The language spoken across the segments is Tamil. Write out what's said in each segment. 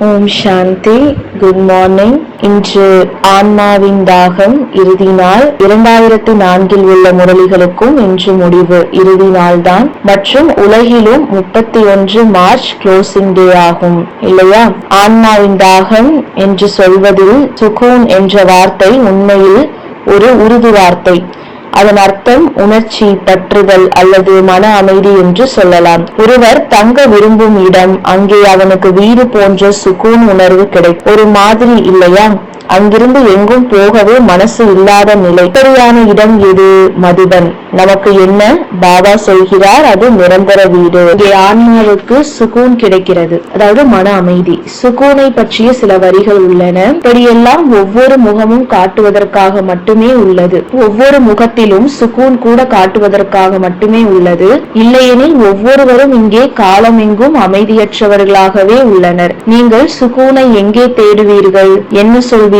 ஓம் சாந்தி. Good morning. இன்று ஆன்மாவின் தாகம் இறுதி நாள். 2004 உள்ள முரளிகளுக்கும் இன்று முடிவு, இறுதி நாள் தான். மற்றும் உலகிலும் 31 மார்ச் க்ளோசிங் டே ஆகும் இல்லையா? ஆன்மாவின் தாகம் என்று சொல்வதில் சுகூன் என்ற வார்த்தை உண்மையில் ஒரு உருது வார்த்தை. அதன் அர்த்தம் உணர்ச்சி பற்றுதல் அல்லது மன அமைதி என்று சொல்லலாம். ஒருவர் தங்க விரும்பும் இடம், அங்கே அவனுக்கு வீடு போன்ற சுகூன் உணர்வு கிடைக்கும். ஒரு மாதிரி இல்லையா? அங்கிருந்து எங்கும் போகவே மனசு இல்லாத நிலை. இப்படியான இடம் எது? மதுபன். நமக்கு என்ன பாபா சொல்கிறார்? அது நிரந்தர வீடு. இங்கே ஆன்மாவுக்கு சுகூன் கிடைக்கிறது, அதாவது மன அமைதி. சுகூனை பற்றிய சில வரிகள் உள்ளன. இப்படியெல்லாம் ஒவ்வொரு முகமும் காட்டுவதற்காக மட்டுமே உள்ளது. ஒவ்வொரு முகத்திலும் சுகூன் கூட காட்டுவதற்காக மட்டுமே உள்ளது. இல்லையெனில் ஒவ்வொருவரும் இங்கே காலமெங்கும் அமைதியற்றவர்களாகவே உள்ளனர். நீங்கள் சுகூனை எங்கே தேடுவீர்கள்? என்ன சொல்வீர்கள்?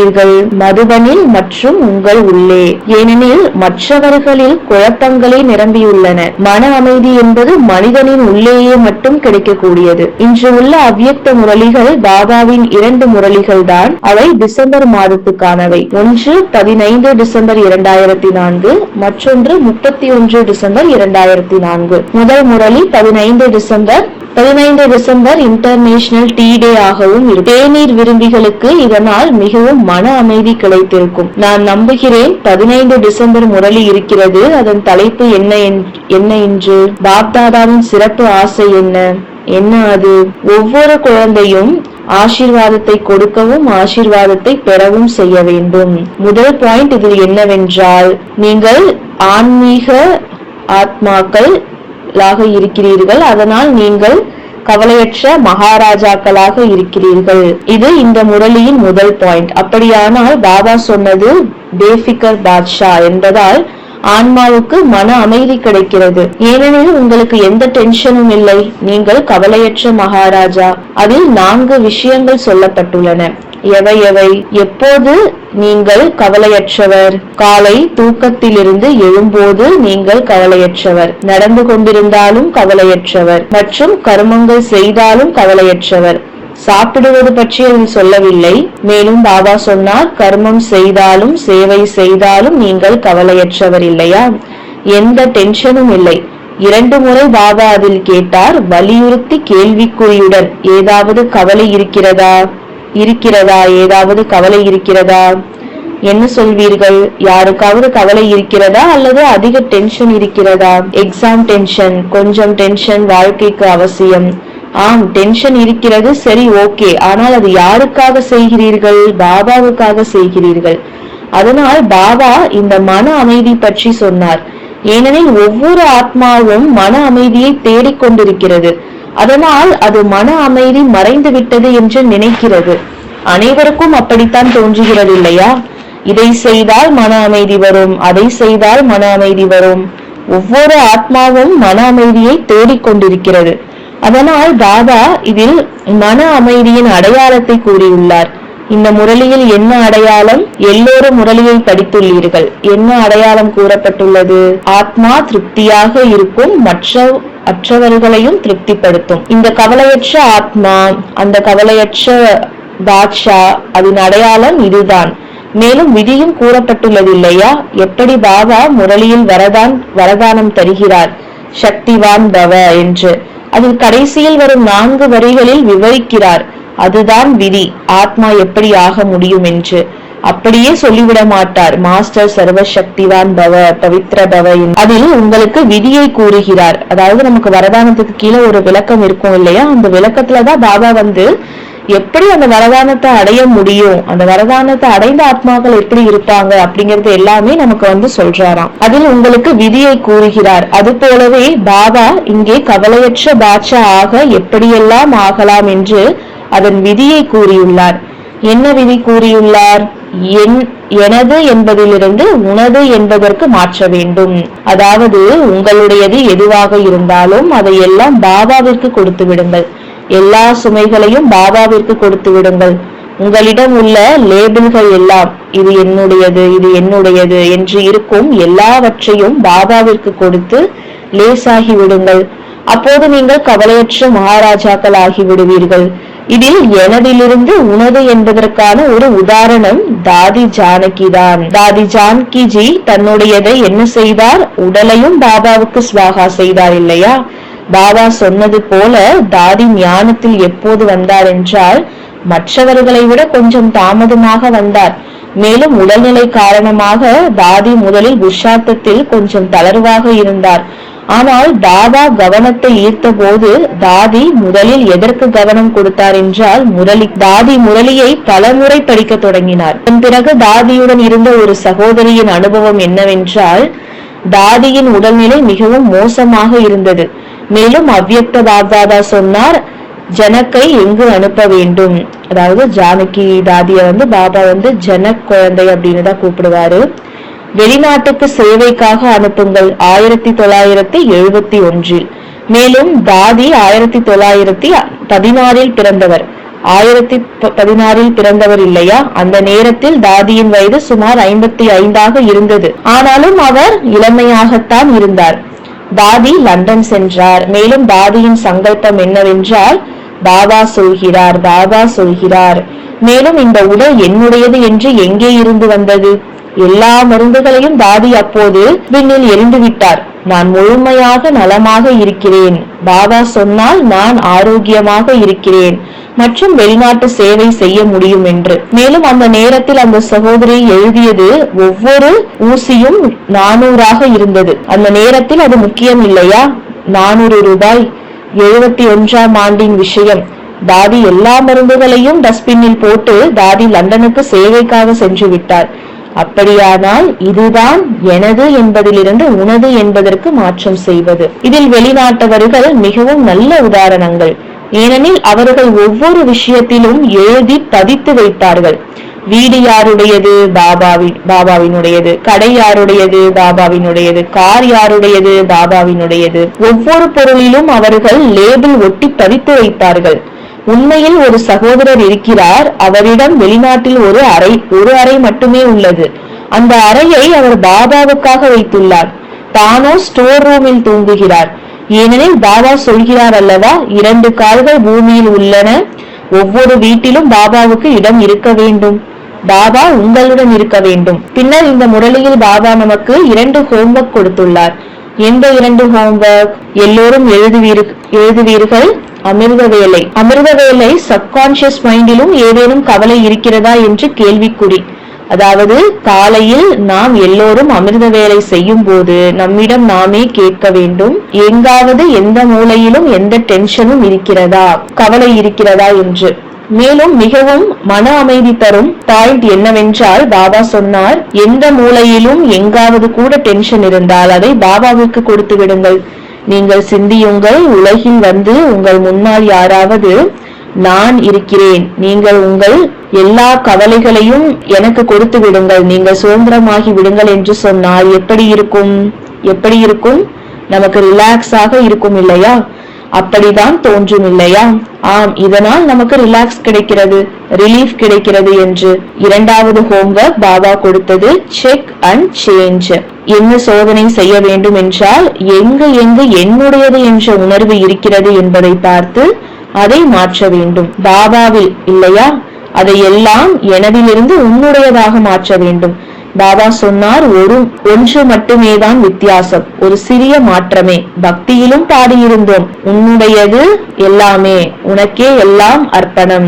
மதுபனில் மற்றும் உங்கள் உள்ளே. ஏனெனில் மற்றவர்களில் குழப்பங்களே நிரம்பியுள்ளன. மன அமைதி என்பது மனிதனின் உள்ளேயே மட்டும் கிடைக்கக்கூடியது. இன்று உள்ள அவ்வியக்த முரளிகள் பாபாவின் 2 முரளிகள் தான். அவை டிசம்பர் மாதத்துக்கானவை. ஒன்று 15 டிசம்பர் 2004, மற்றொன்று 31 டிசம்பர் 2004. முதல் முரளி 15 டிசம்பர் இன்டர்நேஷனல் டீ டே ஆகவும் இருக்கும். தேநீர் விரும்பிகளுக்கு இதனால் மிகவும் மன அமைதி கிடைத்திருக்கும். நான் நம்புகிறேன் 15 டிசம்பர் முரளி இருக்கிறது. அதன் தலைப்பு என்ன இன்று? பாப்தாதாவின் சிறப்பு ஆசை என்ன அது? ஒவ்வொரு குழந்தையும் ஆசீர்வாதத்தை கொடுக்கவும் ஆசீர்வாதத்தை பெறவும் செய்ய வேண்டும். முதல் பாயிண்ட் இதில் என்னவென்றால், நீங்கள் ஆன்மீக ஆத்மாக்கள் இருக்கிறீர்கள். அதனால் நீங்கள் கவலையற்ற மகாராஜாக்களாக இருக்கிறீர்கள். இது இந்த முரளியின் முதல் பாயிண்ட். அப்படியானால் பாபா சொன்னது பேஃபிகர் பாட்ஷா என்பதால் ஆன்மாவுக்கு மன அமைதி கிடைக்கிறது. ஏனெனில் உங்களுக்கு எந்த டென்ஷனும் இல்லை. நீங்கள் கவலையற்ற மகாராஜா. அதில் 4 விஷயங்கள் சொல்லப்பட்டுள்ளன. எவை? எப்போது நீங்கள் கவலையற்றவர்? காலை தூக்கத்திலிருந்து எழும்போது நீங்கள் கவலையற்றவர். நடந்து கொண்டிருந்தாலும் கவலையற்றவர். மற்றும் கர்மங்கள் செய்தாலும் கவலையற்றவர். சாப்பிடுவது பற்றி அதில் சொல்லவில்லை. மேலும் பாபா சொன்னார், கர்மம் செய்தாலும் சேவை செய்தாலும் நீங்கள் கவலையற்றவர் இல்லையா? எந்த டென்ஷனும் இல்லை. 2 முறை பாபா அதில் கேட்டார், வலியுறுத்தி கேள்விக்குறியுடன். ஏதாவது கவலை இருக்கிறதா? ஏதாவது கவலை இருக்கிறதா? என்ன சொல்வீர்கள்? யாருக்காவது கவலை இருக்கிறதா அல்லது அதிக டென்ஷன் இருக்கிறதா? எக்ஸாம் டென்ஷன், கொஞ்சம் டென்ஷன் வாழ்க்கைக்கு அவசியம். ஆம், டென்ஷன் இருக்கிறது, சரி, ஓகே. ஆனால் அது யாருக்காக செய்கிறீர்கள்? பாபாவுக்காக செய்கிறீர்கள். அதனால் பாபா இந்த மன அமைதி பற்றி சொன்னார். ஏனெனில் ஒவ்வொரு ஆத்மாவும் மன அமைதியை தேடிக்கொண்டிருக்கிறது. அதனால் அது மன அமைதி மறைந்து விட்டது என்று நினைக்கிறது. அனைவருக்கும் அப்படித்தான் தோன்றுகிறது இல்லையா? இதை செய்தால் மன அமைதி வரும், அதை செய்தால் மன அமைதி வரும். ஒவ்வொரு ஆத்மாவும் மன அமைதியை தேடிக்கொண்டிருக்கிறது. அதனால் பாபா இதில் மன அமைதியின் அடையாளத்தை கூறியுள்ளார். இந்த முரளியில் என்ன அடையாளம்? எல்லோரும் முரளியை படித்துள்ளீர்கள். என்ன அடையாளம் கூறப்பட்டுள்ளது? ஆத்மா திருப்தியாக இருக்கும், மற்றவர்களையும் திருப்திப்படுத்தும். இந்த கவலையற்ற ஆத்மா, அந்த கவலையற்ற பாட்ஷா, அதன் அடையாளம் இதுதான். மேலும் விதியும் கூறப்பட்டுள்ளது இல்லையா? எப்படி பாபா முரளியில் வரதானம் தருகிறார், சக்திவான் பவ என்று. அதில் கடைசியில் வரும் 4 வரிகளில் விவரிக்கிறார். அதுதான் விதி, ஆத்மா எப்படி ஆக முடியும் என்று. அப்படியே சொல்லிவிட மாட்டார், மாஸ்டர் சர்வ சக்திவான் பவ, பவித்ர பவ. அதில் உங்களுக்கு விதியை கூறுகிறார். அதாவது நமக்கு வரதானத்துக்கு கீழே ஒரு விளக்கம் இருக்கும் இல்லையா? அந்த விளக்கத்துலதான் பாபா எப்படி அந்த வரதானத்தை அடைய முடியும், அந்த வரதானத்தை அடைந்த ஆத்மாக்கள் எப்படி இருப்பாங்க அப்படிங்கறது எல்லாமே நமக்கு சொல்றாராம். அதில் உங்களுக்கு விதியை கூறுகிறார். அது போலவே பாபா இங்கே கவலையற்ற பாட்சா ஆக எப்படியெல்லாம் ஆகலாம் என்று அதன் விதியை கூறியுள்ளார். என்ன விதி கூறியுள்ளார்? எனது என்பதிலிருந்து உனது என்பதற்கு மாற்ற வேண்டும். அதாவது உங்களுடையது எதுவாக இருந்தாலும் அதையெல்லாம் பாபாவிற்கு கொடுத்து விடுங்கள். எல்லா சுமைகளையும் பாபாவிற்கு கொடுத்து விடுங்கள். உங்களிடம் உள்ள லேபிள்கள் எல்லாம் இது என்னுடையது, இது என்னுடையது என்று இருக்கும் எல்லாவற்றையும் பாபாவிற்கு கொடுத்து லேசாகி விடுங்கள். அப்போது நீங்கள் கவலையற்ற மகாராஜாக்கள் ஆகிவிடுவீர்கள். இதில் எனதிலிருந்து உனது என்பதற்கான ஒரு உதாரணம் தாதி ஜானகி தான். தாதி ஜானகிஜி தன்னுடையதை என்ன செய்தார்? உடலையும் பாபாவுக்கு ஸ்வாகா செய்தார் இல்லையா? பாபா சொன்னது போல தாதி ஞானத்தில் எப்போது வந்தார் என்றால் மற்றவர்களை விட கொஞ்சம் தாமதமாக வந்தார். மேலும் உடல்நிலை காரணமாக தாதி முதலில் புருஷார்த்தத்தில் கொஞ்சம் தளர்வாக இருந்தார். ஆனால் பாபா கவனத்தை ஈர்த்த போது தாதி முதலில் எதற்கு கவனம் கொடுத்தார் என்றால் தாதி முரளியை பலமுறை படிக்க தொடங்கினார். அதன் பிறகு தாதியுடன் இருந்த ஒரு சகோதரியின் அனுபவம் என்னவென்றால் தாதியின் உடல்நிலை மிகவும் மோசமாக இருந்தது. மேலும் அவ்யக்த பாப்தாதா சொன்னார், ஜனக்கை எங்கு அனுப்ப வேண்டும், அதாவது ஜானகி தாதிய பாபா ஜனக் குழந்தை அப்படின்னு தான் கூப்பிடுவாரு. வெளிநாட்டுக்கு சேவைக்காக அனுப்புங்கள் 1971. மேலும் தாதி 1916 பிறந்தவர். 1016 பிறந்தவர் இல்லையா? அந்த நேரத்தில் தாதியின் வயது சுமார் 55 இருந்தது. ஆனாலும் அவர் இளமையாகத்தான் இருந்தார். தாதி லண்டன் சென்றார். மேலும் தாதியின் சங்கல்பம் என்னவென்றால் பாபா சொல்கிறார், பாபா சொல்கிறார். மேலும் இந்த உடல் என்னுடையது என்று எங்கே இருந்து வந்தது? எல்லா மருந்துகளையும் தாதி அப்போது விண்ணில் எரிந்து விட்டார். நான் முழுமையாக நலமாக இருக்கிறேன், பாபா சொன்னால் நான் ஆரோக்கியமாக இருக்கிறேன் மற்றும் வெளிநாட்டு சேவை செய்ய முடியும் என்று. மேலும் அந்த நேரத்தில் அந்த சகோதரி எழுதியது ஒவ்வொரு ஊசியும் 400 இருந்தது. அந்த நேரத்தில் அது முக்கியம் இல்லையா? 400 ரூபாய். 71ஆம் ஆண்டின் விஷயம். தாதி எல்லா மருந்துகளையும் டஸ்ட்பினில் போட்டு தாதி லண்டனுக்கு சேவைக்காக சென்று விட்டார். அப்படியானால் இதுதான் எனது என்பதிலிருந்து உனது என்பதற்கு மாற்றம் செய்வது. இதில் வெளிநாட்டவர்கள் மிகவும் நல்ல உதாரணங்கள். ஏனெனில் அவர்கள் ஒவ்வொரு விஷயத்திலும் எழுதி பதித்து வைப்பார்கள். வீடு யாருடையது? பாபாவினுடையது. கடை யாருடையது? பாபாவினுடையது. கார் யாருடையது? பாபாவினுடையது. ஒவ்வொரு பொருளிலும் அவர்கள் லேபிள் ஒட்டி பதித்து வைப்பார்கள். உண்மையில் ஒரு சகோதரர் இருக்கிறார். அவரிடம் வெளிநாட்டில் ஒரு அறை மட்டுமே உள்ளது. அந்த அறையை அவர் பாபாவுக்காக வைத்துள்ளார். தானோ ஸ்டோர் ரூமில் தூங்குகிறார். ஏனெனில் பாபா சொல்கிறார் அல்லவா, 2 கால்கள் பூமியில் உள்ளன. ஒவ்வொரு வீட்டிலும் பாபாவுக்கு இடம் இருக்க வேண்டும். பாபா உங்களுடன் இருக்க வேண்டும். பின்னர் இந்த முரளியில் பாபா நமக்கு 2 ஹோம்வொர்க் கொடுத்துள்ளார். எந்த 2 ஹோம்வொர்க்? எல்லோரும் எழுதுவீர்கள். அமிர்த வேலை சப்கான்சியஸ் மைண்டிலும் ஏதேனும் கவலை இருக்கிறதா என்று கேள்விக்குறி. அதாவது காலையில் நாம் எல்லோரும் அமிர்த வேலை செய்யும் போது நம்மிடம் நாமே கேட்க வேண்டும், எங்காவது எந்த மூலையிலும் எந்த டென்ஷனும் இருக்கிறதா, கவலை இருக்கிறதா என்று. மேலும் மிகவும் மன அமைதி தரும் பாயிண்ட் என்னவென்றால் பாபா சொன்னார், எந்த மூலையிலும் எங்காவது கூட டென்ஷன் இருந்தால் அதை பாபாவுக்கு கொடுத்து விடுங்கள். நீங்கள் சிந்தியுங்கள், உலகில் உங்கள் முன்னால் யாராவது நான் இருக்கிறேன், நீங்கள் உங்கள் எல்லா கவலைகளையும் எனக்கு கொடுத்து விடுங்கள், நீங்கள் சுதந்திரமாகி விடுங்கள் என்று சொன்னால் எப்படி இருக்கும்? நமக்கு ரிலாக்ஸாக இருக்கும் இல்லையா? அப்படிதான் தோன்றும் இல்லையா? ஆம், இதனால் நமக்கு ரிலாக்ஸ் கிடைக்கிறது, ரிலீஃப் கிடைக்கிறது என்று. 2வது ஹோம்வொர்க் பாபா கொடுத்தது செக் அண்ட் சேஞ்ச். என்ன சோதனை செய்ய வேண்டும் என்றால் எங்கு என்னுடையது என்ற உணர்வு இருக்கிறது என்பதை பார்த்து அதை மாற்ற வேண்டும். பாபாவில் இல்லையா? அதையெல்லாம் எனதிலிருந்து உன்னுடையதாக மாற்ற வேண்டும். பாபா சொன்னார், ஒன்று மட்டுமே தான் வித்தியாசம், ஒரு சிறிய மாற்றமே. பக்தியிலும் பாடியிருந்தோம், உன்னுடையது எல்லாமே, உனக்கே எல்லாம் அர்ப்பணம்.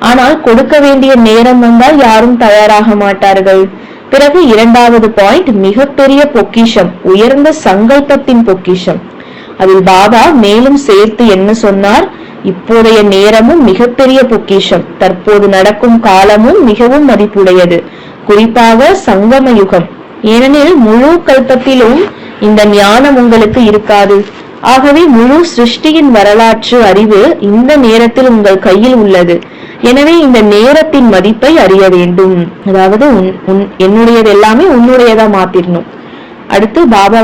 ஆனால் கொடுக்க வேண்டிய நேரம் வந்தால் யாரும் தயாராக மாட்டார்கள். பிறகு 2வது பாயிண்ட், மிகப்பெரிய பொக்கிஷம், உயர்ந்த சங்கல்பத்தின் பொக்கிஷம். அதில் பாபா மேலும் சேர்த்து என்ன சொன்னார்? இப்போதைய நேரமும் மிகப்பெரிய பொக்கிஷம், தற்போது நடக்கும் காலமும் மிகவும் மதிப்புடையது, குறிப்பாக சங்கம யுகம். ஏனெனில் முழு கல்பத்திலும் இந்த ஞானம் உங்களுக்கு இருக்காது. ஆகவே முழு சிருஷ்டியின் வரலாற்று அறிவு இந்த நேரத்தில் உங்கள் கையில் உள்ளது. எனவே இந்த நேரத்தின் மதிப்பை அறிய வேண்டும். அதாவது என்னுடையது எல்லாமே உன்னுடையதா மாத்திரணும். அடுத்து பாபா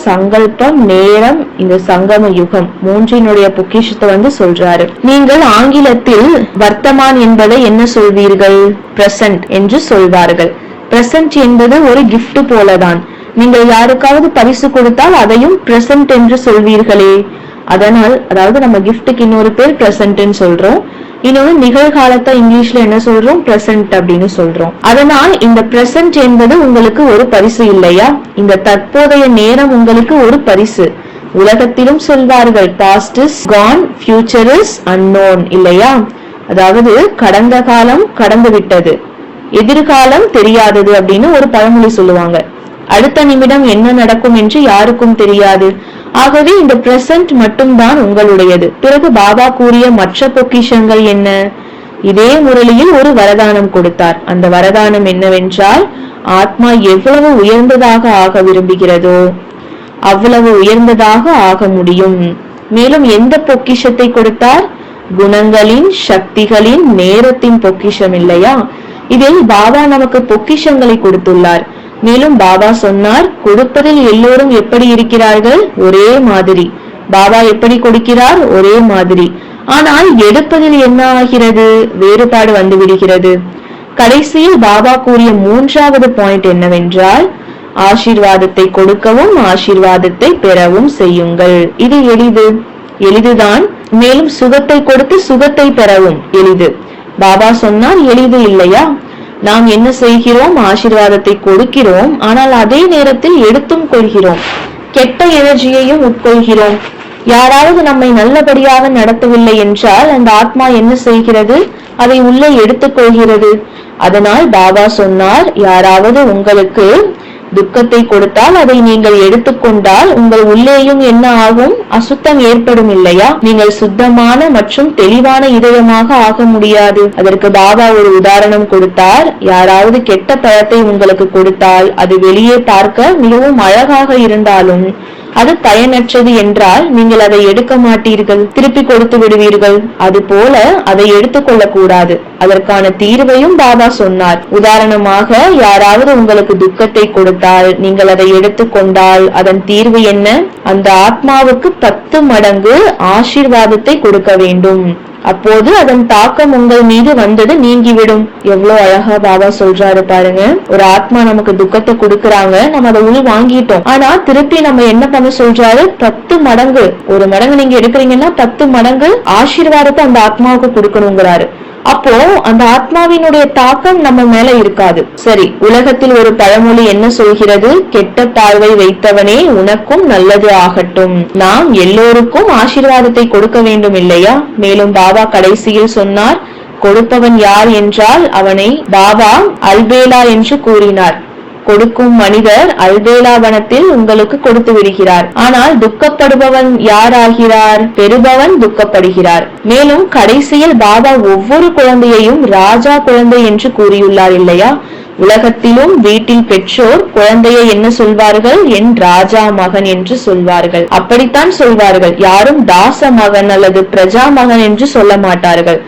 சங்கல்பம், நேரம், இந்த சங்கம யுகம் 3னுடைய பொக்கிஷத்தை சொல்றாரு. நீங்கள் ஆங்கிலத்தில் வர்த்தமான் என்பதை என்ன சொல்வீர்கள்? பிரசன்ட் என்று சொல்வார்கள். பிரசன்ட் என்பது ஒரு கிஃப்ட் போலதான். நீங்கள் யாருக்காவது பரிசு கொடுத்தால் அதையும் பிரசன்ட் என்று சொல்வீர்களே. அதனால் அதாவது நம்ம கிஃப்ட்டுக்கு இன்னொரு பேர் பிரசன்ட்னு சொல்றோம், இன்னொரு நிகழ்காலத்தை இங்கிலீஷ்ல என்ன சொல்றோம், பிரசன்ட் அப்படின்னு சொல்றோம். அதனால் இந்த பிரசன்ட் என்பது உங்களுக்கு ஒரு பரிசு இல்லையா? இந்த தற்போதைய நேரம் உங்களுக்கு ஒரு பரிசு. உலகத்திலும் சொல்வார்கள் past is gone, future is unknown இல்லையா? அதாவது கடந்த காலம் கடந்து விட்டது, எதிர்காலம் தெரியாதது அப்படின்னு ஒரு பழமொழி சொல்லுவாங்க. அடுத்த நிமிடம் என்ன நடக்கும் என்று யாருக்கும் தெரியாது. ஆகவே இந்த பிரசன்ட் மட்டும்தான் உங்களுடையது. பிறகு பாபா கூறிய மற்ற பொக்கிஷங்கள் என்ன? இதே முரளியில் ஒரு வரதானம் கொடுத்தார். அந்த வரதானம் என்னவென்றால், ஆத்மா எவ்வளவு உயர்ந்ததாக ஆக விரும்புகிறதோ அவ்வளவு உயர்ந்ததாக ஆக முடியும். மேலும் எந்த பொக்கிஷத்தை கொடுத்தார்? குணங்களின், சக்திகளின், நேரத்தின் பொக்கிஷம் இல்லையா? இதில் பாபா நமக்கு பொக்கிஷங்களை கொடுத்துள்ளார். மேலும் பாபா சொன்னார், கொடுப்பதில் எல்லோரும் எப்படி இருக்கிறார்கள்? ஒரே மாதிரி. பாபா எப்படி கொடுக்கிறார்? ஒரே மாதிரி. ஆனால் எடுப்பதில் என்ன ஆகிறது? வேறுபாடு வந்து விடுகிறது. கடைசியில் பாபா கூறிய மூன்றாவது பாயிண்ட் என்னவென்றால், ஆசீர்வாதத்தை கொடுக்கவும் ஆசீர்வாதத்தை பெறவும் செய்யுங்கள். இது எளிதுதான். மேலும் சுகத்தை கொடுத்து சுகத்தை பெறவும் எளிது. பாபா சொன்னார் எளிது இல்லையா? நாம் என்ன செய்கிறோம்? ஆசீர்வாதத்தை கொடுக்கிறோம், ஆனால் அதே நேரத்தில் எடுத்தும் கொள்கிறோம், கெட்ட எனர்ஜியையும் உட்கொள்கிறோம். யாராவது நம்மை நல்லபடியாக நடத்தவில்லை என்றால் அந்த ஆத்மா என்ன செய்கிறது? அதை உள்ளே எடுத்துக்கொள்கிறது. அதனால் பாபா சொன்னார், யாராவது உங்களுக்கு துக்கத்தை கொடுத்தால் அதை நீங்கள் எடுத்துக்கொண்டால் உங்கள் உள்ளேயும் என்ன ஆகும்? அசுத்தம் ஏற்படும் இல்லையா? நீங்கள் சுத்தமான மற்றும் தெளிவான இதயமாக ஆக முடியாது. அதற்கு பாபா ஒரு உதாரணம் கொடுத்தார். யாராவது கெட்ட பழத்தை உங்களுக்கு கொடுத்தால் அது வெளியே பார்க்க மிகவும் அழகாக இருந்தாலும் அது பயனற்றது என்றால் நீங்கள் அதை எடுக்க மாட்டீர்கள், திருப்பி கொடுத்து விடுவீர்கள். அது போல அதை எடுத்துக்கொள்ள கூடாது. அதற்கான தீர்வையும் பாபா சொன்னார். உதாரணமாக, யாராவது உங்களுக்கு துக்கத்தை கொடுத்தால் நீங்கள் அதை எடுத்துக்கொண்டால் அதன் தீர்வு என்ன? அந்த ஆத்மாவுக்கு 10 மடங்கு ஆசீர்வாதத்தை கொடுக்க வேண்டும். அப்போது அதன் தாக்கம் உங்கள் மீது வந்தது நீங்கிவிடும். எவ்வளவு அழகா பாபா சொல்றாரு பாருங்க. ஒரு ஆத்மா நமக்கு துக்கத்தை கொடுக்கறாங்க, நம்ம அதை உள் வாங்கிட்டோம். ஆனா திருப்பி நம்ம என்ன பண்ண சொல்றாரு? 10 மடங்கு. ஒரு மடங்கு நீங்க எடுக்கிறீங்கன்னா 10 மடங்கு ஆசீர்வாதத்தை அந்த ஆத்மாவுக்கு கொடுக்கணுங்கிறாரு. அப்போ அந்த ஆத்மாவினுடைய தாக்கம் நம்ம மேல இருக்காது. சரி, உலகத்தில் ஒரு பழமொழி என்ன சொல்கிறது? கெட்ட பார்வை வைத்தவனே உனக்கும் நல்லது ஆகட்டும். நாம் எல்லோருக்கும் ஆசீர்வாதத்தை கொடுக்க வேண்டும் இல்லையா? மேலும் பாபா கடைசியில் சொன்னார், கொடுப்பவன் யார் என்றால் அவனை பாபா அல்பேலா என்று கூறினார். கொடுக்கும் மனிதர் அல்பேலா வனத்தில் உங்களுக்கு கொடுத்து விடுகிறார். ஆனால் துக்கப்படுபவன் யார் ஆகிறார்? பெறுபவன் துக்கப்படுகிறார். மேலும் கடைசியில் பாபா ஒவ்வொரு குழந்தையையும் ராஜா குழந்தை என்று கூறியுள்ளார் இல்லையா? உலகத்திலும் வீட்டில் பெற்றோர் குழந்தையை என்ன சொல்வார்கள்? என் ராஜா மகன் என்று சொல்வார்கள். அப்படித்தான் சொல்வார்கள். யாரும் தாச மகன் அல்லது பிரஜா மகன் என்று சொல்ல மாட்டார்கள்.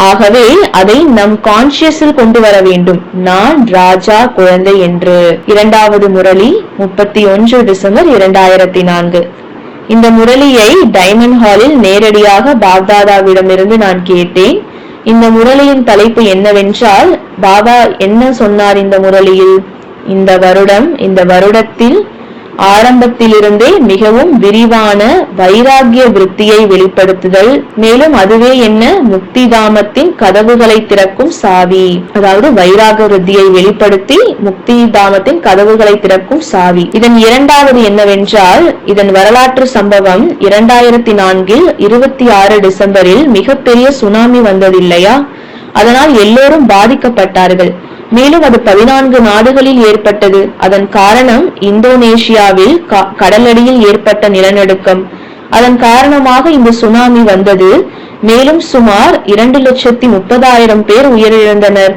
ஆகவே அதை நம் கான்சியஸில் கொண்டு வர வேண்டும், நான் ராஜா குழந்தை என்று. இரண்டாவது முரளி 31 டிசம்பர் 2004. இந்த முரளியை டைமண்ட் ஹாலில் நேரடியாக பாப்தாதாவிடமிருந்து நான் கேட்டேன். இந்த முரளியின் தலைப்பு என்னவென்றால், பாபா என்ன சொன்னார் இந்த முரளியில்? இந்த வருடத்தில் ஆரம்பத்திலிருந்தே மிகவும் விரிவான வைராகிய விருத்தியை வெளிப்படுத்துதல். மேலும் அதுவே என்ன? முக்தி தாமத்தின் கதவுகளை திறக்கும் சாவி. அதாவது வைராக விருத்தியை வெளிப்படுத்தி முக்தி தாமத்தின் கதவுகளை திறக்கும் சாவி. இதன் இரண்டாவது என்னவென்றால், இதன் வரலாற்று சம்பவம் 2004 26 டிசம்பரில் மிகப்பெரிய சுனாமி வந்ததில்லையா? அதனால் எல்லோரும் பாதிக்கப்பட்டார்கள். மேலும் அது 14 நாடுகளில் ஏற்பட்டது. அதன் காரணம் இந்தோனேஷியாவில் கடலடியில் ஏற்பட்ட நிலநடுக்கம். அதன் காரணமாக இந்த சுனாமி வந்தது. மேலும் சுமார் 2,30,000 பேர் உயிரிழந்தனர்.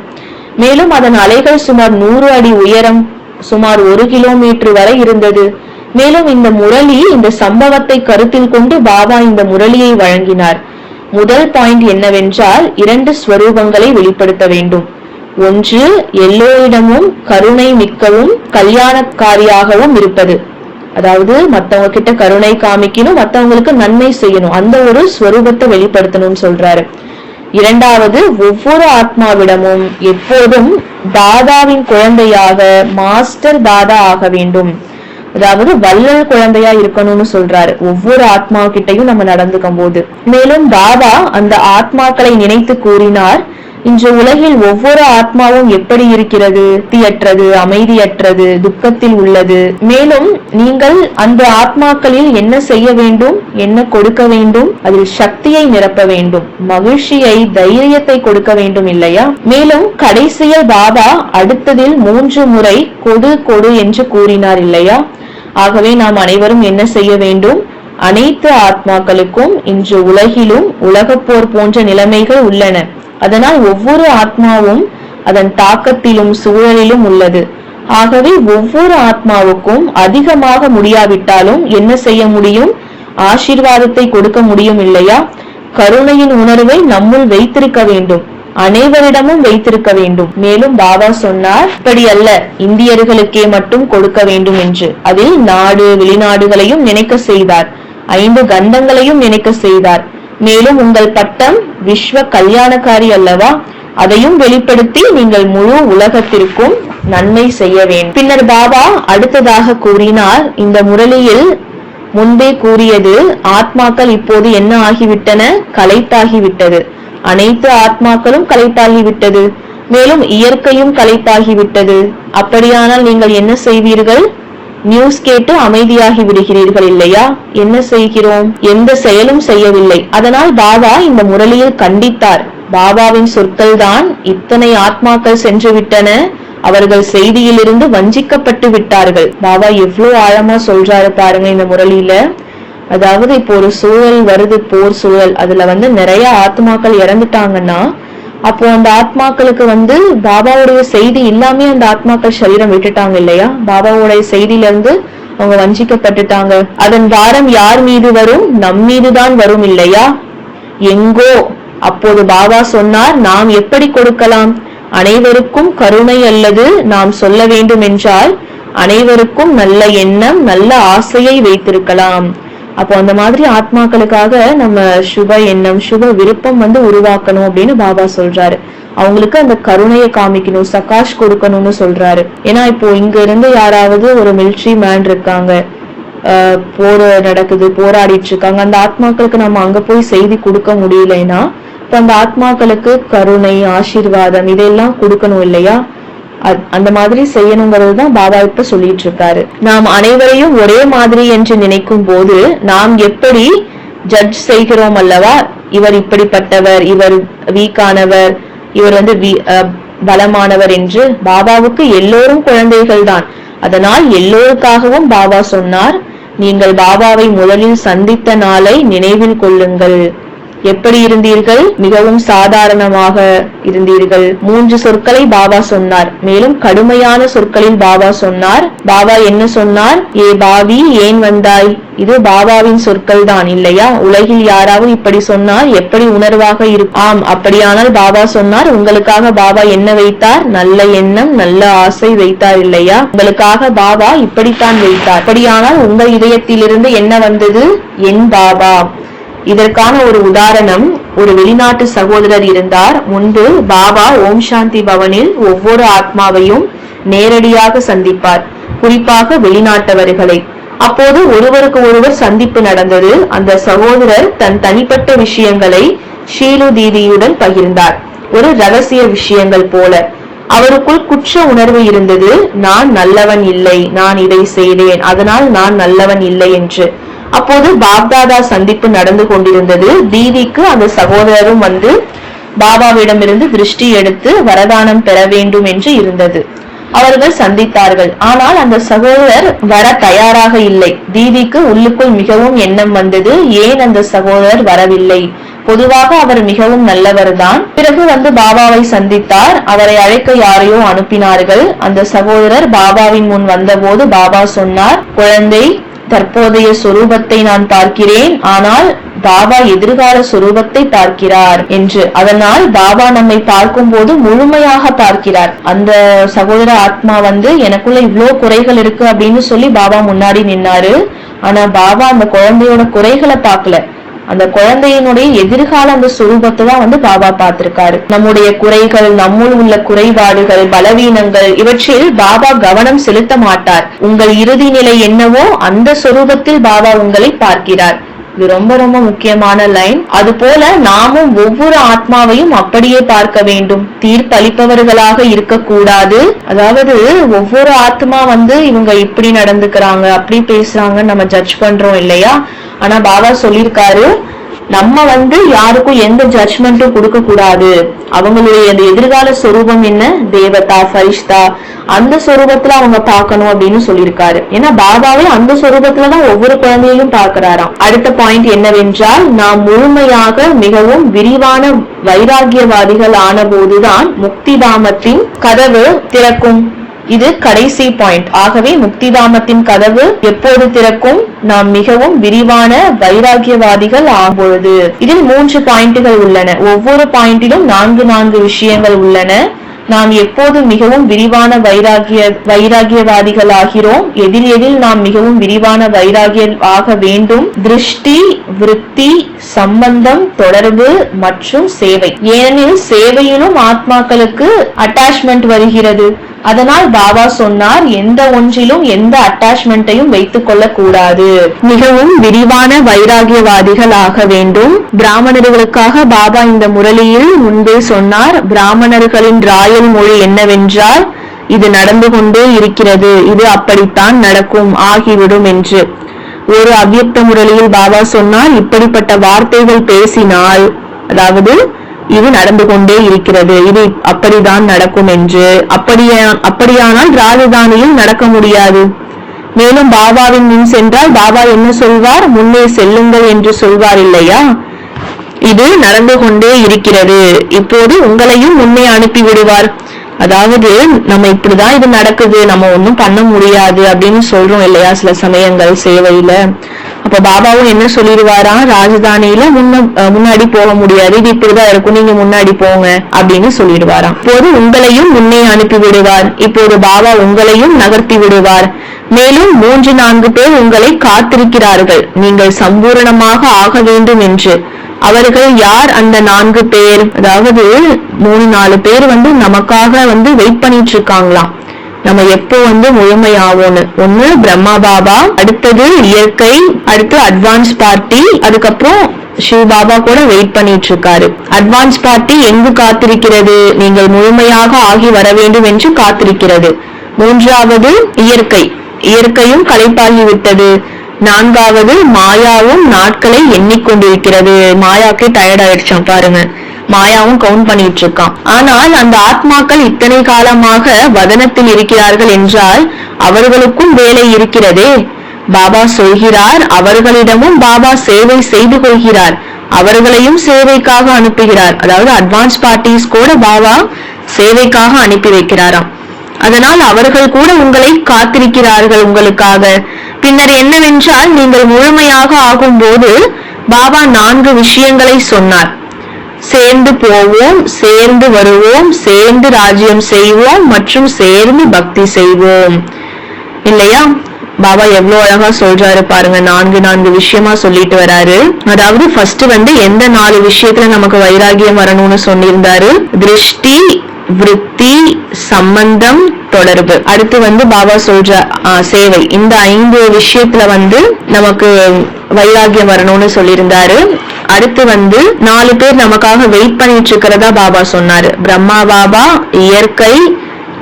மேலும் அதன் அலைகள் சுமார் 100 அடி உயரம், சுமார் 1 கிலோமீட்டர் வரை இருந்தது. மேலும் இந்த முரளி இந்த சம்பவத்தை கருத்தில் கொண்டு பாபா இந்த முரளியை வழங்கினார். முதல் பாயிண்ட் என்னவென்றால், 2 ஸ்வரூபங்களை வெளிப்படுத்த வேண்டும். ஒன்று, எல்லோரிடமும் கருணை மிக்கவும் கல்யாணக்காரியாகவும் இருப்பது. அதாவது மத்தவங்க கிட்ட கருணை காமிக்கணும், மத்தவங்களுக்கு நன்மை செய்யணும், அந்த ஒரு ஸ்வரூபத்தை வெளிப்படுத்தணும்னு சொல்றாரு. இரண்டாவது, ஒவ்வொரு ஆத்மாவிடமும் எப்போதும் தாதாவின் குழந்தையாக மாஸ்டர் தாதா ஆக வேண்டும். அதாவது வள்ளல் குழந்தையா இருக்கணும்னு சொல்றாரு ஒவ்வொரு ஆத்மா கிட்டையும் நம்ம நடந்துக்கும் போது. மேலும் பாபா அந்த ஆத்மாக்களை நினைத்து கூறினார், இன்று உலகில் ஒவ்வொரு ஆத்மாவும் எப்படி இருக்கிறது? திருப்தியற்றது, அமைதியற்றது, துக்கத்தில் உள்ளது. மேலும் நீங்கள் அந்த ஆத்மாக்களில் என்ன செய்ய வேண்டும், என்ன கொடுக்க வேண்டும்? அதில் சக்தியை நிரப்ப வேண்டும், மகிழ்ச்சியை, தைரியத்தை கொடுக்க வேண்டும் இல்லையா? மேலும் கடைசியில் பாபா அடுத்ததில் 3 முறை கொடு கொடு என்று கூறினார் இல்லையா? ஆகவே நாம் அனைவரும் என்ன செய்ய வேண்டும்? அனைத்து ஆத்மாக்களுக்கும் இன்று உலகிலும் உலகப்போர் போன்ற நிலைமைகள் உள்ளன. அதனால் ஒவ்வொரு ஆத்மாவும் அதன் தாக்கத்திலும் சூழலிலும் உள்ளது. ஆகவே ஒவ்வொரு ஆத்மாவுக்கும் அதிகமாக முடியாவிட்டாலும் என்ன செய்ய முடியும்? ஆசீர்வாதத்தை கொடுக்க முடியும் இல்லையா? கருணையின் உணர்வை நம்முள் வைத்திருக்க வேண்டும், அனைவரிடமும் வைத்திருக்க வேண்டும். மேலும் பாபா சொன்னார், இப்படி அல்ல இந்தியர்களுக்கே மட்டும் கொடுக்க வேண்டும் என்று. அதில் நாடு வெளிநாடுகளையும் நினைக்க செய்தார், 5 கண்டங்களையும் நினைக்க செய்தார். மேலும் உங்கள் பட்டம் விஸ்வ கல்யாணக்காரி அல்லவா? அதையும் வெளிப்படுத்தி நீங்கள் முழு உலகத்திற்கும் நன்மை செய்ய வேண்டும். பின்னர் பாபா அடுத்ததாக கூறினார், இந்த முரளியில் முன்பே கூறியது ஆத்மாக்கள் இப்போது என்ன ஆகிவிட்டன? களைப்பாகிவிட்டது. அனைத்து ஆத்மாக்களும் களைப்பாகிவிட்டது. மேலும் இயற்கையும் களைப்பாகிவிட்டது. அப்படியானால் நீங்கள் என்ன செய்வீர்கள்? நியூஸ் கேட்டு அமைதியாகி விடுகிறீர்கள் இல்லையா? என்ன செய்கிறோம்? எந்த செயலும் செய்யவில்லை. அதனால் பாபா இந்த முரளியில் கண்டித்தார். பாபாவின் சொற்கள் தான் இத்தனை ஆத்மாக்கள் சென்று விட்டன, அவர்கள் செய்தியிலிருந்து வஞ்சிக்கப்பட்டு விட்டார்கள். பாபா எவ்வளவு ஆழமா சொல்றாரு பாருங்க இந்த முரளியில. அதாவது இப்போ ஒரு சூழல் வருது, போர் சூழல், அதுல நிறைய ஆத்மாக்கள் இறந்துட்டாங்கன்னா அப்போ அந்த ஆத்மாக்களுக்கு பாபாவுடைய செய்தி இல்லாமே அந்த ஆத்மாக்கள் சரீரம் விட்டுட்டாங்க இல்லையா? பாபாவுடைய செய்தியில இருந்து அவங்க வஞ்சிக்கப்பட்டுட்டாங்க. அதன் பாரம் யார் மீது வரும்? நம் மீதுதான் வரும் இல்லையா? எங்கோ. அப்போது பாபா சொன்னார், நாம் எப்படி கொடுக்கலாம்? அனைவருக்கும் கருணை அல்லது நாம் சொல்ல வேண்டும் என்றால் அனைவருக்கும் நல்ல எண்ணம், நல்ல ஆசையை வைத்திருக்கலாம். அப்போ அந்த மாதிரி ஆத்மாக்களுக்காக நம்ம சுப எண்ணம், சுப விருப்பம் உருவாக்கணும் அப்படின்னு பாபா சொல்றாரு. அவங்களுக்கு அந்த கருணையை காமிக்கணும், சகாஷ் கொடுக்கணும்னு சொல்றாரு. ஏன்னா இப்போ இங்க இருந்து யாராவது ஒரு மிலிட்ரி மேன் இருக்காங்க, போர் நடக்குது, போராடிட்டு இருக்காங்க, அந்த ஆத்மாக்களுக்கு நம்ம அங்க போய் செய்தி கொடுக்க முடியலைன்னா இப்ப அந்த ஆத்மாக்களுக்கு கருணை, ஆசீர்வாதம் இதெல்லாம் கொடுக்கணும் இல்லையா? அந்த மாதிரி செய்யணுங்கிறது தான் பாபா இப்ப சொல்லிட்டு இருக்காரு. நாம் அனைவரையும் ஒரே மாதிரி என்று நினைக்கும் போது நாம் எப்படி ஜட்ஜ் செய்கிறோம் அல்லவா? இவர் இப்படிப்பட்டவர், இவர் வீக்கானவர், இவர் பலமானவர் என்று. பாபாவுக்கு எல்லோரும் குழந்தைகள் தான். அதனால் எல்லோருக்காகவும் பாபா சொன்னார், நீங்கள் பாபாவை முதலில் சந்தித்த நாளை நினைவில் கொள்ளுங்கள். எப்படி இருந்தீர்கள்? மிகவும் சாதாரணமாக இருந்தீர்கள். 3 சொற்களை பாபா சொன்னார். மேலும் கடுமையான சொற்களில் பாபா சொன்னார். பாபா என்ன சொன்னார்? ஏ பாவி, ஏன் வந்தாய்? இது பாபாவின் சொற்கள் தான் இல்லையா? உலகில் யாராவது இப்படி சொன்னால் எப்படி உணர்வாக இருக்கும்? ஆம், அப்படியானால் பாபா சொன்னார், உங்களுக்காக பாபா என்ன வைத்தார்? நல்ல எண்ணம், நல்ல ஆசை வைத்தார் இல்லையா? உங்களுக்காக பாபா இப்படித்தான் வைத்தார். அப்படியானால் உங்கள் இதயத்திலிருந்து என்ன வந்தது? என் பாபா. இதற்கான ஒரு உதாரணம், ஒரு வெளிநாட்டு சகோதரர் இருந்தார். முன்பு பாபா ஓம் சாந்தி பவனில் ஒவ்வொரு ஆத்மாவையும் நேரடியாக சந்திப்பார், குறிப்பாக வெளிநாட்டவர்களை. அப்போது ஒருவருக்கு ஒருவர் சந்திப்பு நடந்தது. அந்த சகோதரர் தன் தனிப்பட்ட விஷயங்களை ஷீலு தீதியுடன் பகிர்ந்தார், ஒரு ரகசிய விஷயங்கள் போல. அவருக்குள் குற்ற உணர்வு இருந்தது. நான் நல்லவன் இல்லை, நான் இதை செய்தேன், அதனால் நான் நல்லவன் இல்லை என்று. அப்போது பாப்தாதா சந்திப்பு நடந்து கொண்டிருந்தது. தீதிக்கு அந்த சகோதரரும் பாபாவிடமிருந்து திருஷ்டி எடுத்து வரதானம் பெற வேண்டும் என்று இருந்தது. அவர்கள் சந்தித்தார்கள். ஆனால் அந்த சகோதரர் வர தயாராக இல்லை. தீதிக்கு உள்ளுக்குள் மிகவும் எண்ணம் வந்தது, ஏன் அந்த சகோதரர் வரவில்லை? பொதுவாக அவர் மிகவும் நல்லவர் தான். பிறகு பாபாவை சந்தித்தார். அவரை அழைக்க யாரையோ அனுப்பினார்கள். அந்த சகோதரர் பாபாவின் முன் வந்தபோது பாபா சொன்னார், குழந்தை, தற்போதைய சொரூபத்தை நான் பார்க்கிறேன், ஆனால் பாபா எதிர்கால சொரூபத்தை பார்க்கிறார் என்று. அதனால் பாபா நம்மை பார்க்கும் போது முழுமையாக பார்க்கிறார். அந்த சகோதர ஆத்மா எனக்குள்ள இவ்வளவு குறைகள் இருக்கு அப்படின்னு சொல்லி பாபா முன்னாடி நின்னாரு. ஆனா பாபா அந்த குழந்தையோட குறைகளை பார்க்கல, அந்த குழந்தையினுடைய எதிர்கால அந்த சுரூபத்தை தான் பாபா பார்த்திருக்காரு. நம்முடைய குறைகள், நம்முள் உள்ள குறைபாடுகள், பலவீனங்கள் இவற்றில் பாபா கவனம் செலுத்த மாட்டார். உங்கள் இறுதி நிலை என்னவோ அந்த சொரூபத்தில் பாபா உங்களை பார்க்கிறார். இது ரொம்ப ரொம்ப முக்கியமான லைன். அது போல நாமும் ஒவ்வொரு ஆத்மாவையும் அப்படியே பார்க்க வேண்டும். தீர்ப்பளிப்பவர்களாக இருக்கக்கூடாது. அதாவது ஒவ்வொரு ஆத்மா இவங்க இப்படி நடந்துக்கிறாங்க, அப்படி பேசுறாங்க நம்ம ஜட்ஜ் பண்றோம் இல்லையா? ஆனா பாபா சொல்லியிருக்காரு, நம்ம யாருக்கும் எந்த ஜட்ஜ்மெண்ட்டும் கொடுக்க கூடாது. அவங்களுடைய அந்த எதிர்கால சொரூபம் என்ன, தேவதா, ஃபரிஷ்தா, அந்த சொரூபத்துல அவங்க பார்க்கணும் அப்படின்னு சொல்லியிருக்காரு. ஏன்னா பாபாவே அந்த சொரூபத்துலதான் ஒவ்வொரு குழந்தையையும் பார்க்கிறாராம். அடுத்த பாயிண்ட் என்னவென்றால், நாம் முழுமையாக மிகவும் விரிவான வைராகியவாதிகள் ஆன போதுதான் முக்திதாமத்தின் கதவு திறக்கும். இது கடைசி பாயிண்ட். ஆகவே முக்திதாமத்தின் கதவு எப்போது திறக்கும்? நாம் மிகவும் விரிவான வைராகியவாதிகள் ஆகும்பொழுது. இதில் 3 பாயிண்ட்கள் உள்ளன. ஒவ்வொரு பாயிண்டிலும் 4 விஷயங்கள் உள்ளன. நாம் எப்போது மிகவும் விரிவான வைராகியவாதிகள் ஆகிறோம்? எதில் நாம் மிகவும் விரிவான வைராகியம் ஆக வேண்டும்? திருஷ்டி, விருத்தி, சம்பந்தம், தொடர்பு மற்றும் சேவை. ஏனெனில் சேவையிலும் ஆத்மாக்களுக்கு அட்டாச்மெண்ட் வருகிறது. அதனால் பாபா சொன்னார், எந்த ஒன்றிலும் எந்த அட்டாச்மெண்ட்டையும் வைத்துக் கொள்ள கூடாது. மிகவும் விரிவான வைராகியவாதிகள் ஆக வேண்டும். பிராமணர்களுக்காக பாபா இந்த முரளியில் முன்பே சொன்னார், பிராமணர்களின் ராயல் மொழி என்னவென்றால், இது நடந்து கொண்டே இருக்கிறது, இது அப்படித்தான் நடக்கும், ஆகிவிடும் என்று. ஒரு அவ்யக்த முரளியில் பாபா சொன்னார், இப்படிப்பட்ட வார்த்தைகள் பேசினால், அதாவது இது நடந்து கொண்டே இருக்கிறது, இது அப்படிதான் நடக்கும் என்று. அப்படியானால் ராஜதானியில் நடக்க முடியாது. மேலும் பாபாவின் முன் சென்றால் பாபா என்ன சொல்வார்? முன்னே செல்லுங்கள் என்று சொல்வார் இல்லையா? இது நடந்து கொண்டே இருக்கிறது, இப்போது உங்களையும் முன்னே அனுப்பி விடுவார். அதாவது நம்ம இப்படிதான் இது நடக்குது, நம்ம ஒண்ணும் பண்ண முடியாது அப்படின்னு சொல்றோம் இல்லையா சில சமயங்கள் சேவையில. அப்ப பாபாவும் என்ன சொல்லிடுவாரா, ராஜதானியில முன்னாடி போக முடியாது, இது இப்படிதான் இருக்கும், நீங்க முன்னாடி போங்க அப்படின்னு சொல்லிடுவாராம். இப்போது உங்களையும் முன்னே அனுப்பி விடுவார். இப்போது பாபா உங்களையும் நகர்த்தி விடுவார். மேலும் 3-4 பேர் உங்களை காத்திருக்கிறார்கள், நீங்கள் சம்பூரணமாக ஆக வேண்டும் என்று. அவர்கள் யார் அந்த 4 பேர்? அதாவது 3-4 பேர் நமக்காக வெயிட் பண்ணிட்டு இருக்காங்களாம். நம்ம எப்போ முழுமையாவோன்னு. ஒண்ணு பிரம்மா பாபா, அடுத்தது இயற்கை, அடுத்து அட்வான்ஸ் பார்ட்டி, அதுக்கப்புறம் சிவ பாபா கூட வெயிட் பண்ணிட்டு இருக்காரு. அட்வான்ஸ் பார்ட்டி எங்கு காத்திருக்கிறது? நீங்கள் முழுமையாக ஆகி வர வேண்டும் என்று காத்திருக்கிறது. 3வது இயற்கை, இயற்கையும் களைப்பாகி விட்டது. 4வது மாயாவும் நாட்களை எண்ணிக்கொண்டிருக்கிறது. மாயாக்கே டயர்ட் ஆயிடுச்சான் பாருங்க, மாயாவும் கவுண்ட் பண்ணிட்டு இருக்கான். ஆனால் அந்த ஆத்மாக்கள் இத்தனை காலமாக வதனத்தில் இருக்கிறார்கள் என்றால் அவர்களுக்கும் வேலை இருக்கிறதே. பாபா சொல்கிறார், அவர்களிடமும் பாபா சேவை செய்து கொள்கிறார், அவர்களையும் சேவைக்காக அனுப்புகிறார். அதாவது அட்வான்ஸ் பார்ட்டிஸ் கூட பாபா சேவைக்காக அனுப்பி வைக்கிறாராம். அதனால் அவர்கள் கூட உங்களை காத்திருக்கிறார்கள் உங்களுக்காக. பின்னர் என்னவென்றால், நீங்கள் முழுமையாக ஆகும் போது பாபா 4 விஷயங்களை சொன்னார். சேர்ந்து போவோம், சேர்ந்து வருவோம், சேர்ந்து ராஜ்யம் செய்வோம் மற்றும் சேர்ந்து பக்தி செய்வோம் இல்லையா? பாபா எவ்வளவு அழகா சொல்றாரு பாருங்க. 4 விஷயமா சொல்லிட்டு வராரு. அதாவது ஃபர்ஸ்ட் எந்த 4 விஷயத்துல நமக்கு வைராகியம் வரணும்னு சொல்லியிருந்தாரு? திருஷ்டி, விருத்தி, சம்பந்தம், தொடர்பு. அடுத்து பாபா சொல்ற சேவை. இந்த 5 விஷயத்துல நமக்கு வைராகியம் வரணும்னு சொல்லியிருந்தாரு. அடுத்து 4 பேர் நமக்காக வெயிட் பண்ணிட்டு இருக்கிறதா பாபா சொன்னாரு. பிரம்மா பாபா, இயற்கை,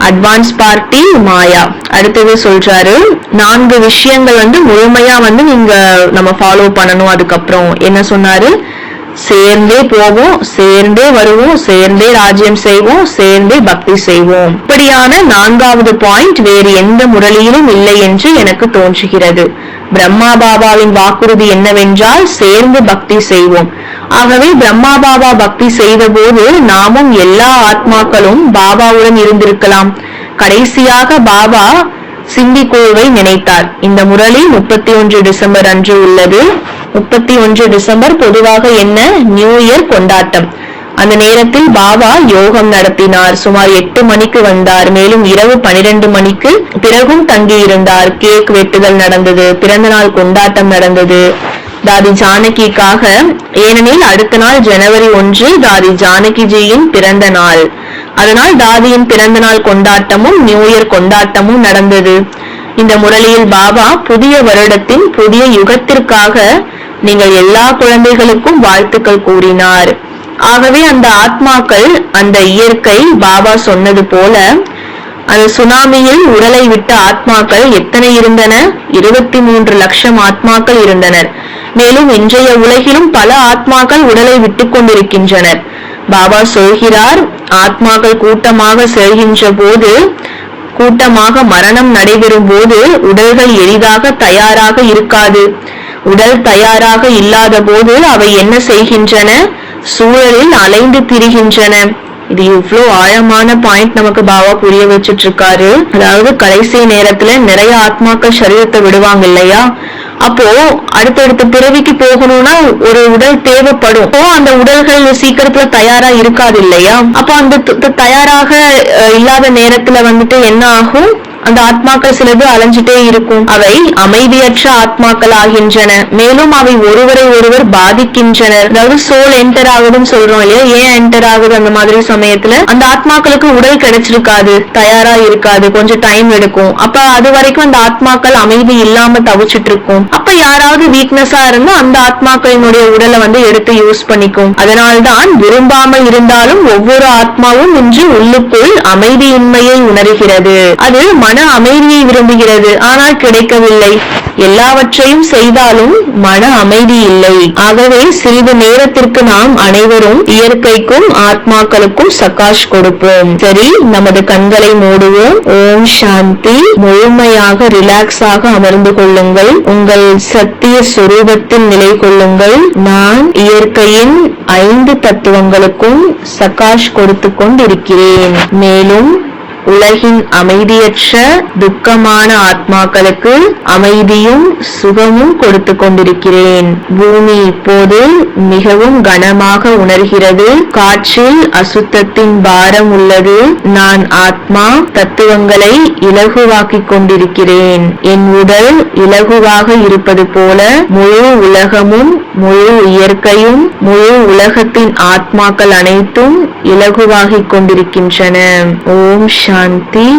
அட்வான்ஸ் பார்ட்டி, மாயா. அடுத்தது சொல்றாரு 4 விஷயங்கள் முழுமையா நீங்க நம்ம ஃபாலோ பண்ணணும். அதுக்கப்புறம் என்ன சொன்னாரு? சேர்ந்தே போவோம், சேர்ந்தே வருவோம், சேர்ந்தே ராஜ்யம் செய்வோம், சேர்ந்தே பக்தி செய்வோம். இப்படியான 4வது பாயிண்ட் வேறு எந்த முரளியிலும் இல்லை என்று எனக்கு தோன்றுகிறது. பிரம்மா பாபாவின் வாக்குறுதி என்னவென்றால், சேர்ந்து பக்தி செய்வோம். ஆகவே பிரம்மா பாபா பக்தி செய்த போது நாமும் எல்லா ஆத்மாக்களும் பாபாவுடன் இருந்திருக்கலாம். கடைசியாக பாபா சிந்திக்குழுவை நினைத்தார். இந்த முரளி 31 டிசம்பர் அன்று உள்ளது. 31 டிசம்பர் பொதுவாக என்ன? நியூ இயர் கொண்டாட்டம். அந்த நேரத்தில் பாபா யோகம் நடத்தினார். சுமார் 8 மணிக்கு வந்தார். மேலும் இரவு 12 மணிக்கு பிறகும் தங்கி இருந்தார். கேக் வெட்டுதல் நடந்தது, பிறந்த நாள் கொண்டாட்டம் நடந்தது. தாதி ஜானகிக்காக. ஏனெனில் அடுத்த நாள் ஜனவரி 1 தாதி ஜானகிஜியின் பிறந்த நாள். அதனால் தாதியின் பிறந்த நாள் கொண்டாட்டமும் நியூ இயர் கொண்டாட்டமும் நடந்தது. இந்த முரளியில் பாபா புதிய வருடத்தின் புதிய யுகத்திற்காக நீங்கள் எல்லா குழந்தைகளுக்கும் வாழ்த்துக்கள் கூறினார். ஆகவே அந்த ஆத்மாக்கள், அந்த இயற்கை பாபா சொன்னது போல அந்த சுனாமியில் உடலை விட்ட ஆத்மாக்கள் எத்தனை இருந்தன? 23 லட்சம் ஆத்மாக்கள் இருந்தனர். மேலும் இன்றைய உலகிலும் பல ஆத்மாக்கள் உடலை விட்டுக் கொண்டிருக்கின்றனர். பாபா சொல்கிறார், ஆத்மாக்கள் கூட்டமாக செல்கின்ற போது, கூட்டமாக மரணம் நடைபெறும் போது உடல்கள் எளிதாக தயாராக இருக்காது. உடல் தயாராக இல்லாத போது அவை என்ன செய்கின்றன? சூழலில் அலைந்து திரிகின்றன. இது இவ்வளவு ஆழமான பாயிண்ட் நமக்கு பாபா புரிய வச்சுட்டு இருக்காரு. அதாவது கடைசி நேரத்துல நிறைய ஆத்மாக்கள் சரீரத்தை விடுவாங்க இல்லையா? அப்போ அடுத்தடுத்த பிறவிக்கு போகணும்னா ஒரு உடல் தேவைப்படும். அந்த உடல்கள் சீக்கிரத்துல தயாரா இருக்காது இல்லையா? அப்போ அந்த தயாராக இல்லாத நேரத்துல என்ன ஆகும்? அந்த ஆத்மாக்கள் சிலது அலைஞ்சிட்டே இருக்கும். அவை அமைதியற்ற ஆத்மாக்கள் ஆகின்றன. மேலும் அவை ஒருவரை ஒருவர் பாதிக்கின்றனர். அதாவது சோல் என்டர் ஆகுதுன்னு சொல்றோம் இல்லையா? ஏன் என்டர் ஆகுது? அந்த மாதிரி சமயத்துல அந்த ஆத்மாக்களுக்கு உடல் கிடைச்சிருக்காது, தயாரா இருக்காது, கொஞ்சம் டைம் எடுக்கும். அப்ப அது வரைக்கும் அந்த ஆத்மாக்கள் அமைதி இல்லாம தவிச்சிட்டு இருக்கும். அப்ப யாராவது வீக்னஸா இருந்தா அந்த ஆத்மாக்களினுடைய உடலை எடுத்து யூஸ் பண்ணிக்கும். அதனால்தான் விரும்பாமல் இருந்தாலும் ஒவ்வொரு ஆத்மாவும் இன்று உள்ளுக்குள் அமைதியின்மையை உணர்கிறது. அது மன அமைதியை விரும்புகிறது, ஆனால் கிடைக்கவில்லை. எல்லாவற்றையும் செய்தாலும் மன அமைதி இல்லை. ஆகவே சிறிது நேரத்திற்கு நாம் அனைவரும் இயற்கைக்கும் ஆத்மாக்களுக்கும் சகாஷ் கொடுப்போம். சரி, நமது கண்களை மூடுவோம். ஓம் சாந்தி. முழுமையாக ரிலாக்ஸ் ஆக அமர்ந்து கொள்ளுங்கள். உங்கள் சத்திய சொரூபத்தில் நிலை கொள்ளுங்கள். நான் இயற்கையின் 5 தத்துவங்களுக்கும் சகாஷ் கொடுத்து கொண்டிருக்கிறேன். மேலும் உலகின் அமைதியற்ற துக்கமான ஆத்மாக்களுக்கு அமைதியும் சுகமும் கொடுத்து கொண்டிருக்கிறேன். பூமி இப்போது மிகவும் கனமாக உணர்கிறது. காற்றில் அசுத்தத்தின் பாரம் உள்ளது. நான் ஆத்மா தத்துவங்களை இலகுவாக்கிக் கொண்டிருக்கிறேன். என் உடல் இலகுவாக இருப்பது போல முழு உலகமும், முழு இயற்கையும், முழு உலகத்தின் ஆத்மாக்கள் அனைத்தும் இலகுவாகிக் கொண்டிருக்கின்றன. ஓம் சாந்தி.